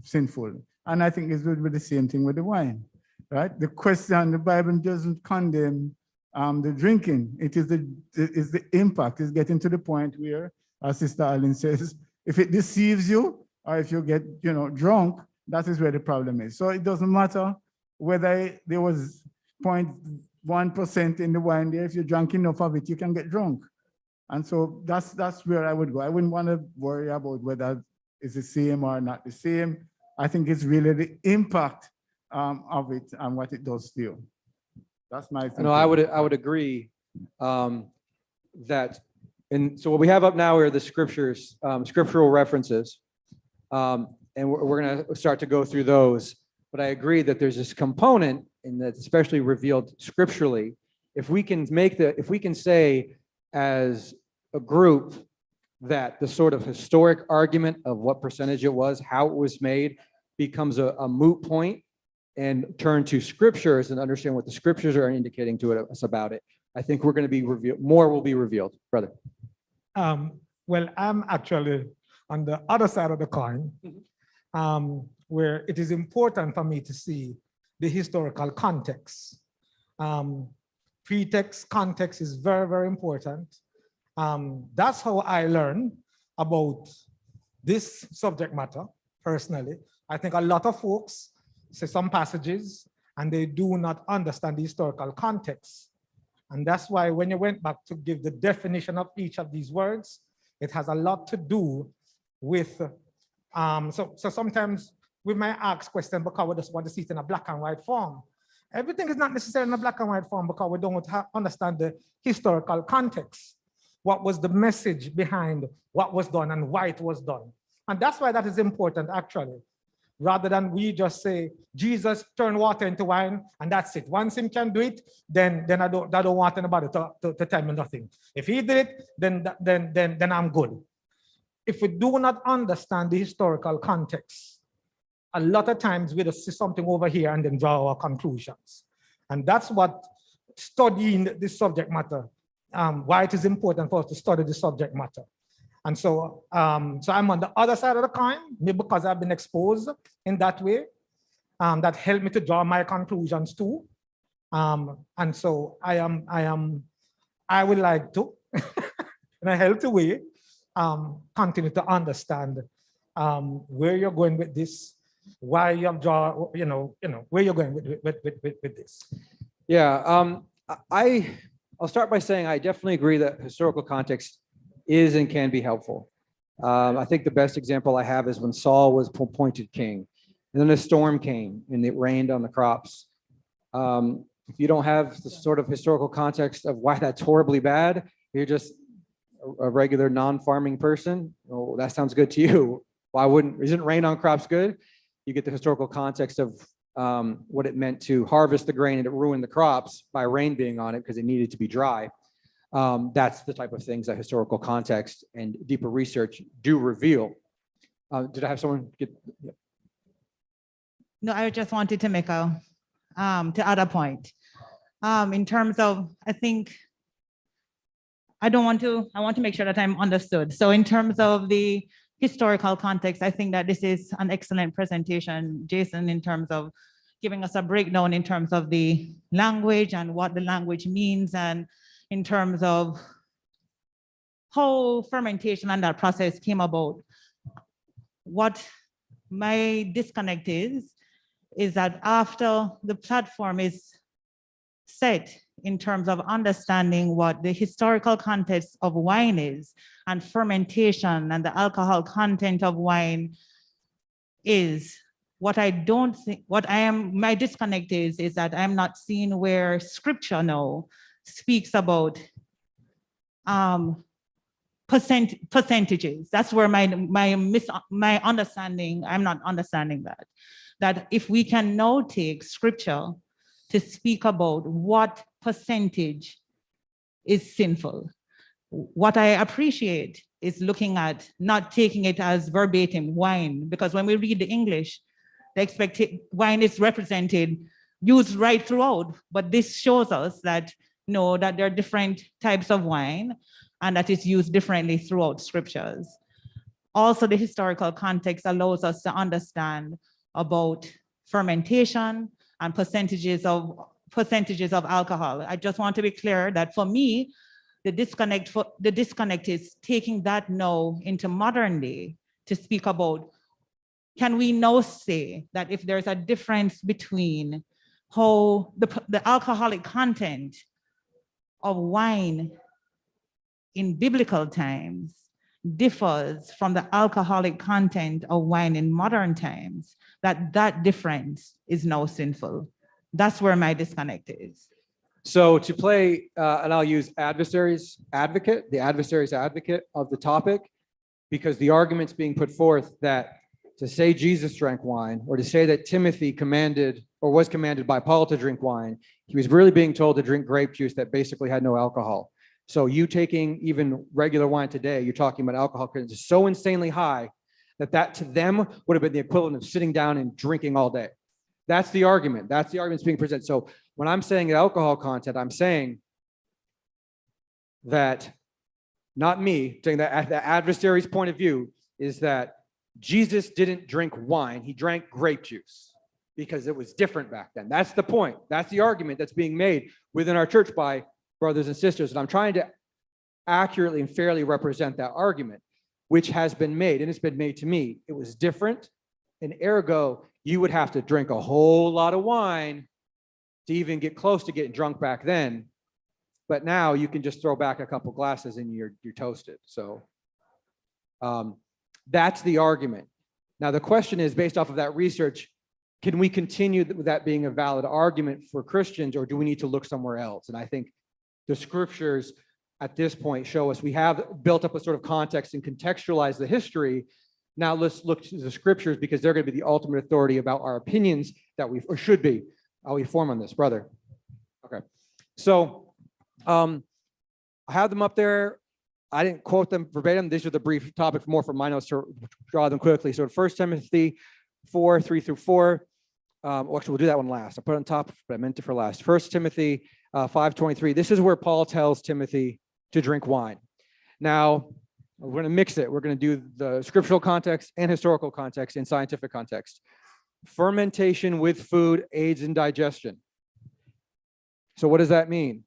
sinful. And I think it would be the same thing with the wine. Right? The question, the Bible doesn't condemn the drinking. It is the impact. It's getting to the point where, as Sister Allen says, if it deceives you or if you get, drunk, that is where the problem is. So it doesn't matter whether there was 0.1% in the wine there. If you drank enough of it, you can get drunk. And so that's where I would go. I wouldn't want to worry about whether it's the same or not the same. I think it's really the impact of it and what it does to you. That's my thinking. No, I would agree that, and so what we have up now are the scriptures, scriptural references, and we're going to start to go through those. But I agree that there's this component in that, especially revealed scripturally. If we can say as a group that the sort of historic argument of what percentage it was, how it was made, becomes a moot point, and turn to scriptures and understand what the scriptures are indicating to us about it, I think we're going to be revealed. More will be revealed, brother. Well, I'm actually on the other side of the coin, where it is important for me to see the historical context. Pretext, context is very, very important. That's how I learn about this subject matter personally. I think a lot of folks say some passages and they do not understand the historical context. And that's why when you went back to give the definition of each of these words, it has a lot to do with, so sometimes we might ask questions because we just want to see it in a black and white form. Everything is not necessarily in a black and white form because we don't understand the historical context. What was the message behind what was done and why it was done? And that's why that is important, actually. rather than we just say, Jesus turned water into wine, and that's it. Once him can do it, then I don't want anybody to tell me nothing. If he did it, then I'm good. If we do not understand the historical context, a lot of times we just see something over here and then draw our conclusions. And that's what studying this subject matter, why it is important for us to study the subject matter. And so, so I'm on the other side of the coin, maybe because I've been exposed in that way, that helped me to draw my conclusions too. And so I would like to, in a healthy way, continue to understand where you're going with this, why you have drawn, where you're going with this. Yeah, I'll start by saying I definitely agree that historical context is and can be helpful. I think the best example I have is when Saul was appointed king, and then a storm came and it rained on the crops. If you don't have the sort of historical context of why that's horribly bad, you're just a regular non-farming person. Oh, that sounds good to you. Why isn't rain on crops good? You get the historical context of what it meant to harvest the grain and it ruined the crops by rain being on it because it needed to be dry. That's the type of things that historical context and deeper research do reveal. Did I have someone get? Yeah. No, I just wanted to make to add a point. In terms of, I want to make sure that I'm understood. So in terms of the historical context, I think that this is an excellent presentation, Jason, in terms of giving us a breakdown in terms of the language and what the language means, and in terms of how fermentation and that process came about. What my disconnect is that after the platform is set in terms of understanding what the historical context of wine is and fermentation and the alcohol content of wine is, my disconnect is that I'm not seeing where scripture now speaks about percentages. That's where my understanding, I'm not understanding that if we can now take scripture to speak about what percentage is sinful. What I appreciate is looking at not taking it as verbatim wine, because when we read the English, the wine is used right throughout, but this shows us that that there are different types of wine and that it's used differently throughout scriptures. Also, the historical context allows us to understand about fermentation and percentages of alcohol. I just want to be clear that for me, the disconnect is taking that now into modern day to speak about, can we now say that if there's a difference between how the alcoholic content of wine in biblical times differs from the alcoholic content of wine in modern times, that difference is now sinful? That's where my disconnect is. So to play, and I'll use the adversary's advocate of the topic, because the argument's being put forth that to say Jesus drank wine, or to say that Timothy was commanded by Paul to drink wine, he was really being told to drink grape juice that basically had no alcohol. So you taking even regular wine today, you're talking about alcohol content is so insanely high that to them would have been the equivalent of sitting down and drinking all day. That's the argument. That's the argument that's being presented. So when I'm saying alcohol content, I'm saying that, not me, saying that the adversary's point of view is that Jesus didn't drink wine, he drank grape juice because it was different back then. That's the point. That's the argument that's being made within our church by brothers and sisters. And I'm trying to accurately and fairly represent that argument, which has been made, and it's been made to me. It was different, and ergo, you would have to drink a whole lot of wine to even get close to getting drunk back then. But now you can just throw back a couple glasses and you're toasted. So that's the argument. Now, the question is, based off of that research, can we continue with that being a valid argument for Christians, or do we need to look somewhere else? And I think the scriptures at this point show us we have built up a sort of context and contextualized the history Now let's look to the scriptures because they're going to be the ultimate authority about our opinions that we, or should be, how we form on this, brother. Okay. So I have them up there. I didn't quote them verbatim. These are the brief topics, more from my notes to draw them quickly. So 1 Timothy 4, 3-4. Well, actually, we'll do that one last. I put it on top, but I meant it for last. 1 Timothy 5:23. This is where Paul tells Timothy to drink wine. Now, we're going to mix it. We're going to do the scriptural context and historical context and scientific context. Fermentation with food aids in digestion. So what does that mean?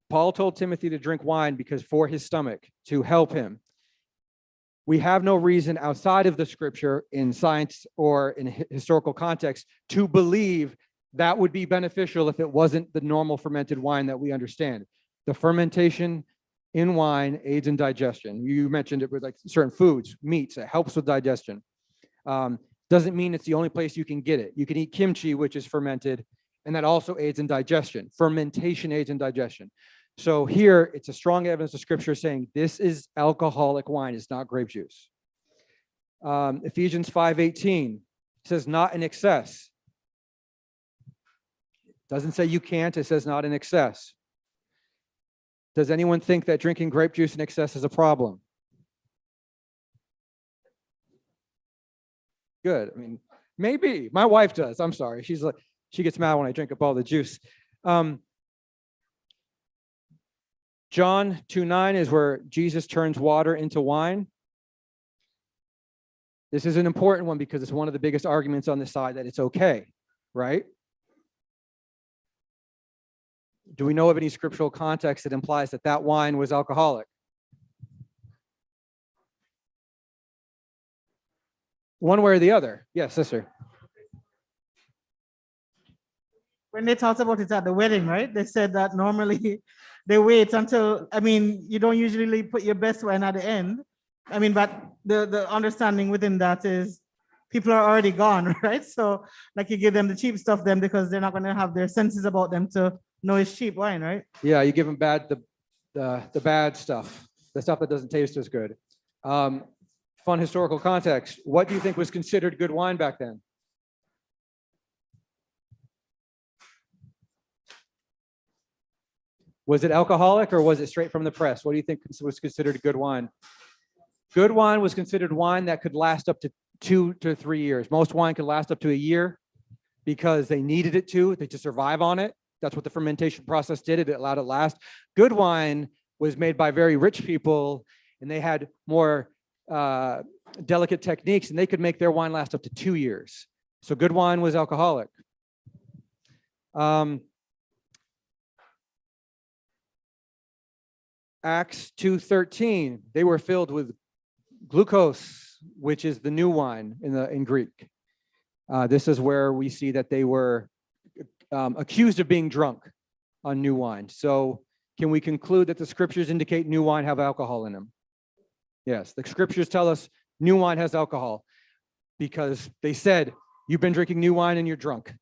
Paul told Timothy to drink wine because for his stomach, to help him. We have no reason outside of the scripture in science or in historical context to believe that would be beneficial if it wasn't the normal fermented wine that we understand. The fermentation in wine aids in digestion. You mentioned it with like certain foods, meats, it helps with digestion. Doesn't mean it's the only place you can get it. You can eat kimchi, which is fermented, and that also aids in digestion. Fermentation aids in digestion. So here, it's a strong evidence of scripture saying this is alcoholic wine. It's not grape juice. Ephesians 5:18 says not in excess. Doesn't say you can't. It says not in excess. Does anyone think that drinking grape juice in excess is a problem? Good. I mean, maybe. My wife does. I'm sorry. She's like, she gets mad when I drink up all the juice. John 2:9 is where Jesus turns water into wine. This is an important one because it's one of the biggest arguments on the side that it's okay, right? Do we know of any scriptural context that implies that that wine was alcoholic? One way or the other. Yes, sister. When they talked about it at the wedding, right? They said that normally they wait until, I mean, you don't usually put your best wine at the end. I mean, but the understanding within that is people are already gone, right? So like you give them the cheap stuff then because they're not going to have their senses about them to know it's cheap wine, right? Yeah, you give them the bad stuff, the stuff that doesn't taste as good. Fun historical context. What do you think was considered good wine back then? Was it alcoholic or was it straight from the press? What do you think was considered good wine? Good wine was considered wine that could last up to 2 to 3 years. Most wine could last up to a year because they needed it to survive on it. That's what the fermentation process did. It allowed it to last. Good wine was made by very rich people and they had more delicate techniques and they could make their wine last up to 2 years. So good wine was alcoholic. Acts 2:13, they were filled with glucose, which is the new wine in Greek. This is where we see that they were accused of being drunk on new wine. So can we conclude that the scriptures indicate new wine have alcohol in them? Yes, the scriptures tell us new wine has alcohol because they said, you've been drinking new wine and you're drunk.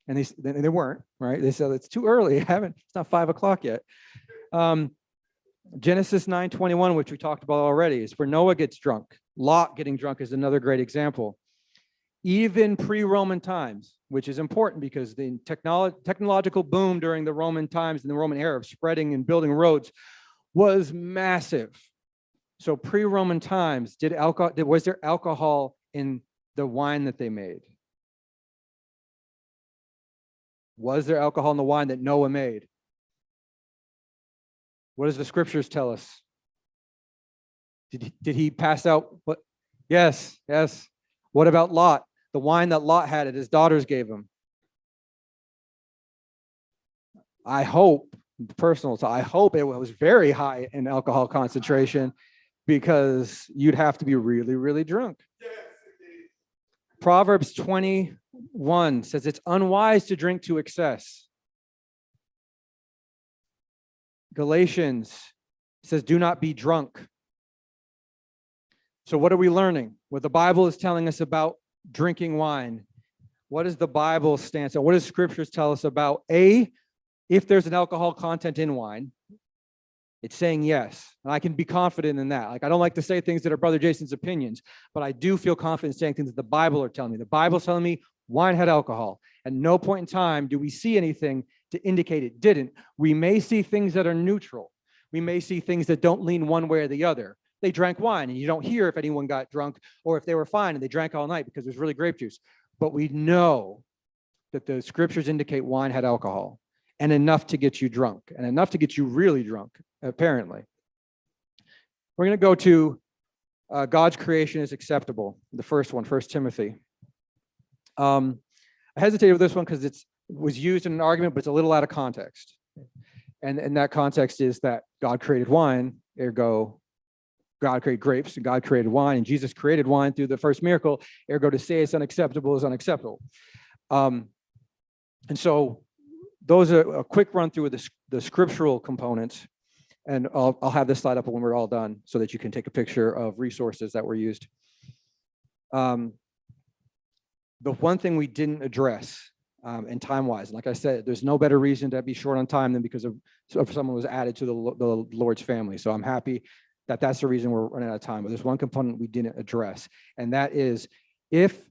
And they weren't, right? They said, it's too early. It's not 5 o'clock yet. Genesis 9:21, which we talked about already, is where Noah gets drunk. Lot getting drunk is another great example. Even pre-Roman times, which is important because the technological boom during the Roman times and the Roman era of spreading and building roads was massive. So pre-Roman times, was there alcohol in the wine that they made? Was there alcohol in the wine that Noah made? What does the scriptures tell us? Did he pass out? What? Yes. What about Lot? The wine that Lot had, his daughters gave him. I hope it was very high in alcohol concentration because you'd have to be really, really drunk. Proverbs 21 says it's unwise to drink to excess. Galatians says, do not be drunk. So what are we learning? What the Bible is telling us about drinking wine. What does the Bible stand on? What does scriptures tell us about, if there's an alcohol content in wine, It's saying yes. And I can be confident in that. Like, I don't like to say things that are Brother Jason's opinions, but I do feel confident saying things that the Bible are telling me. The Bible's telling me wine had alcohol. At no point in time do we see anything to indicate it didn't. We may see things that are neutral. We may see things that don't lean one way or the other. They drank wine and you don't hear if anyone got drunk or if they were fine and they drank all night because it was really grape juice. But we know that the scriptures indicate wine had alcohol, and enough to get you drunk, and enough to get you really drunk, apparently. We're going to go to God's creation is acceptable, the first one, 1 Timothy. I hesitated with this one because it was used in an argument, but it's a little out of context. And that context is that God created wine, ergo God created grapes, and God created wine, and Jesus created wine through the first miracle, ergo to say it's unacceptable is unacceptable. And so those are a quick run through of the scriptural components. And I'll have this slide up when we're all done so that you can take a picture of resources that were used. The one thing we didn't address, and time-wise, and like I said, there's no better reason to be short on time than because of someone was added to the Lord's family. So I'm happy that that's the reason we're running out of time. But there's one component we didn't address, and that is if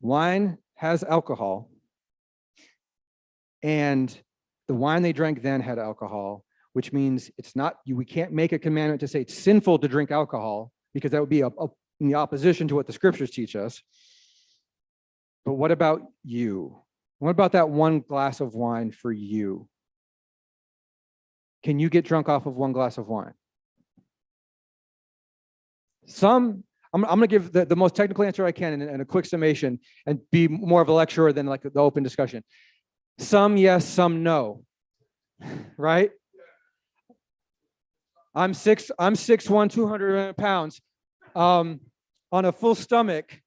wine has alcohol and the wine they drank then had alcohol, which means it's not, we can't make a commandment to say it's sinful to drink alcohol because that would be in the opposition to what the scriptures teach us. But what about you? What about that one glass of wine for you? Can you get drunk off of one glass of wine? I'm going to give the most technical answer I can and a quick summation and be more of a lecturer than like the open discussion. Some yes, some no, right? I'm 6'1", 200 pounds. On a full stomach,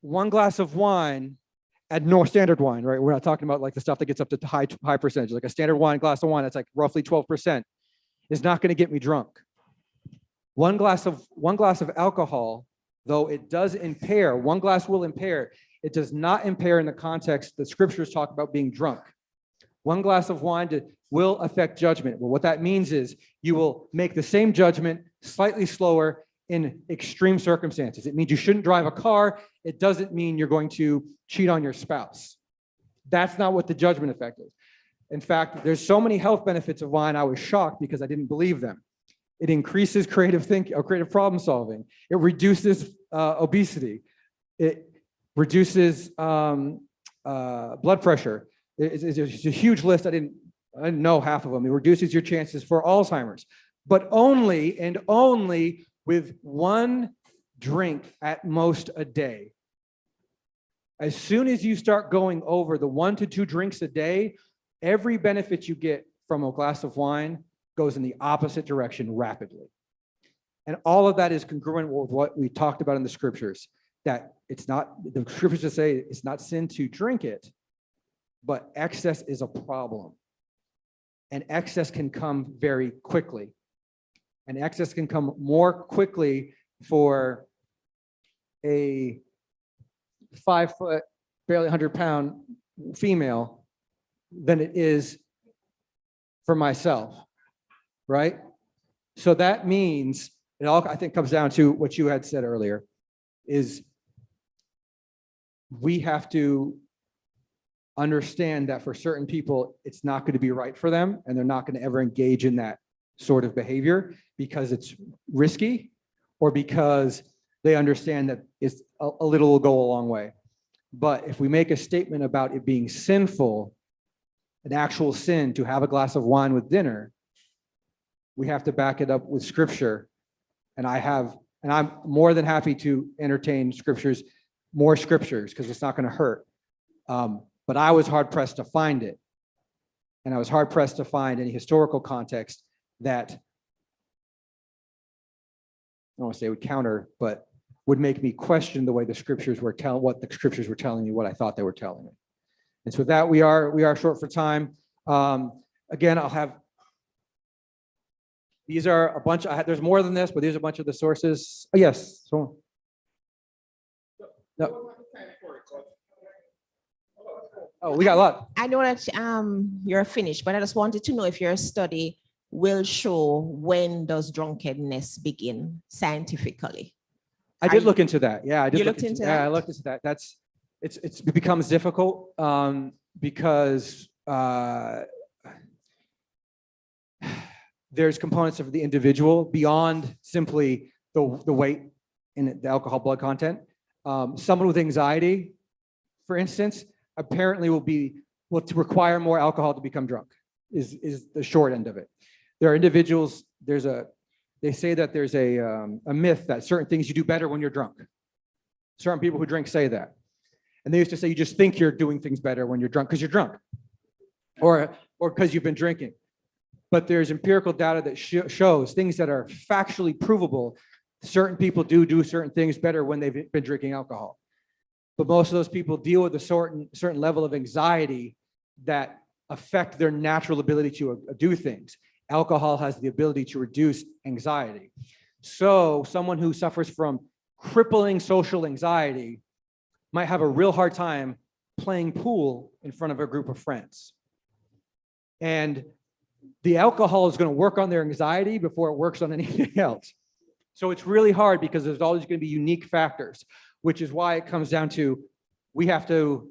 one glass of wine at no standard wine, right? We're not talking about like the stuff that gets up to high percentage, like a standard wine, glass of wine that's like roughly 12% is not going to get me drunk. One glass of alcohol, though it does impair, one glass will impair, it does not impair in the context that scriptures talk about being drunk. One glass of wine will affect judgment. Well, what that means is you will make the same judgment slightly slower in extreme circumstances. It means you shouldn't drive a car. It doesn't mean you're going to cheat on your spouse. That's not what the judgment effect is. In fact, there's so many health benefits of wine, I was shocked because I didn't believe them. It increases creative thinking or creative problem solving. It reduces obesity. It reduces blood pressure. It's a huge list. I didn't know half of them. It reduces your chances for Alzheimer's, but only and only with one drink at most a day. As soon as you start going over the 1 to 2 drinks a day, every benefit you get from a glass of wine goes in the opposite direction rapidly. And all of that is congruent with what we talked about in the scriptures, that it's not, the scriptures just say it's not sin to drink it, but excess is a problem. And excess can come very quickly. And excess can come more quickly for a 5 foot, barely 100-pound female than it is for myself, right? So that means it all, I think, comes down to what you had said earlier, is we have to understand that for certain people, it's not going to be right for them, and they're not going to ever engage in that sort of behavior because it's risky or because they understand that it's a little will go a long way. But if we make a statement about it being sinful, an actual sin to have a glass of wine with dinner, we have to back it up with scripture. And I'm more than happy to entertain more scriptures, because it's not going to hurt. But I was hard pressed to find it. And I was hard pressed to find any historical context that, I don't want to say would counter, but would make me question the way the scriptures were what the scriptures were telling me, what I thought they were telling me. And so with that, we are short for time. Again, I'll have, these are a bunch, there's more than this, but these are a bunch of the sources. Oh, yes. So, no. Oh, we got a lot. I know that you're finished, but I just wanted to know if your study will show when does drunkenness begin scientifically. I did look into that. Yeah, I did You look looked into Yeah, I that? looked into that. It becomes difficult because there's components of the individual beyond simply the weight and the alcohol blood content. Someone with anxiety, for instance, apparently will require more alcohol to become drunk, is the short end of it. There are individuals, they say that there's a myth that certain things you do better when you're drunk. Certain people who drink say that. And they used to say you just think you're doing things better when you're drunk because you're drunk or because you've been drinking. But there's empirical data that shows things that are factually provable. Certain people do certain things better when they've been drinking alcohol. But most of those people deal with a certain level of anxiety that affect their natural ability to do things. Alcohol has the ability to reduce anxiety. So someone who suffers from crippling social anxiety might have a real hard time playing pool in front of a group of friends. And the alcohol is going to work on their anxiety before it works on anything else. So it's really hard because there's always going to be unique factors, which is why it comes down to we have to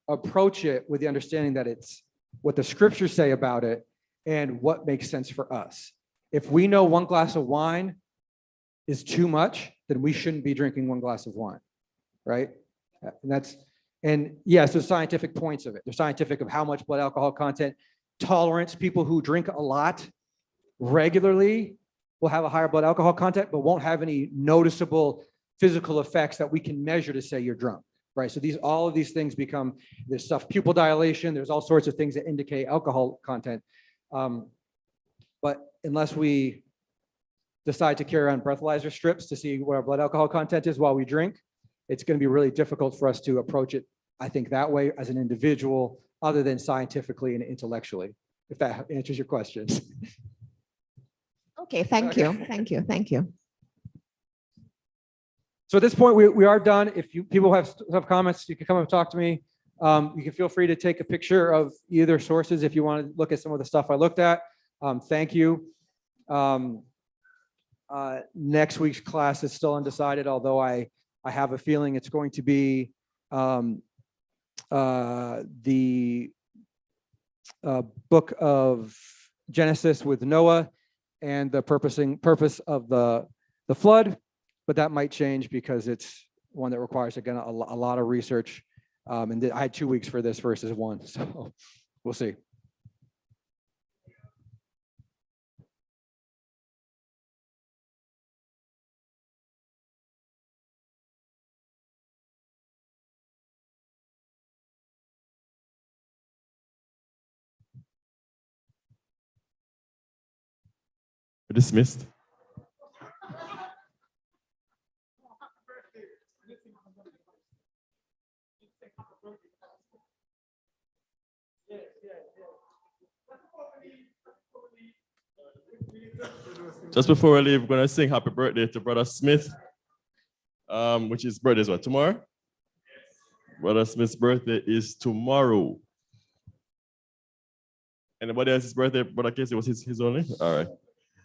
approach it with the understanding that it's what the scriptures say about it and what makes sense for us. If we know one glass of wine is too much, then we shouldn't be drinking one glass of wine, right? And yes, there's scientific points of it. There's scientific of how much blood alcohol content, tolerance. People who drink a lot regularly will have a higher blood alcohol content, but won't have any noticeable physical effects that we can measure to say you're drunk, right? So all of these things become, there's stuff, pupil dilation, there's all sorts of things that indicate alcohol content. But unless we decide to carry around breathalyzer strips to see what our blood alcohol content is while we drink, it's going to be really difficult for us to approach it, I think, that way as an individual, other than scientifically and intellectually, if that answers your questions. Okay, thank you, thank you, thank you. So at this point, we are done. If people have comments, you can come up and talk to me. You can feel free to take a picture of either sources if you want to look at some of the stuff I looked at. Thank you. Next week's class is still undecided, although I have a feeling it's going to be the book of Genesis with Noah and the purpose of the flood, but that might change because it's one that requires, again, a lot of research. And I had 2 weeks for this versus 1, so we'll see. Dismissed. Just before we leave, we're going to sing happy birthday to Brother Smith, which his birthday is what, tomorrow? Brother Smith's birthday is tomorrow. Anybody else's birthday? Brother Casey, was his only? All right.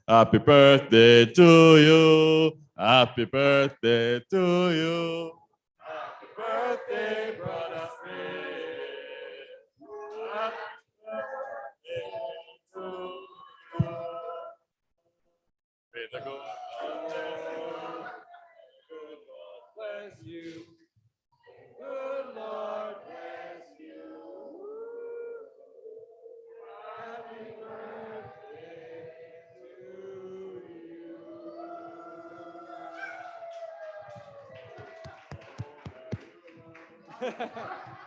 Happy birthday to you. Happy birthday to you. Happy birthday, Brother Smith. Happy birthday to you. May the God bless you. Good Lord bless you. Happy birthday to you.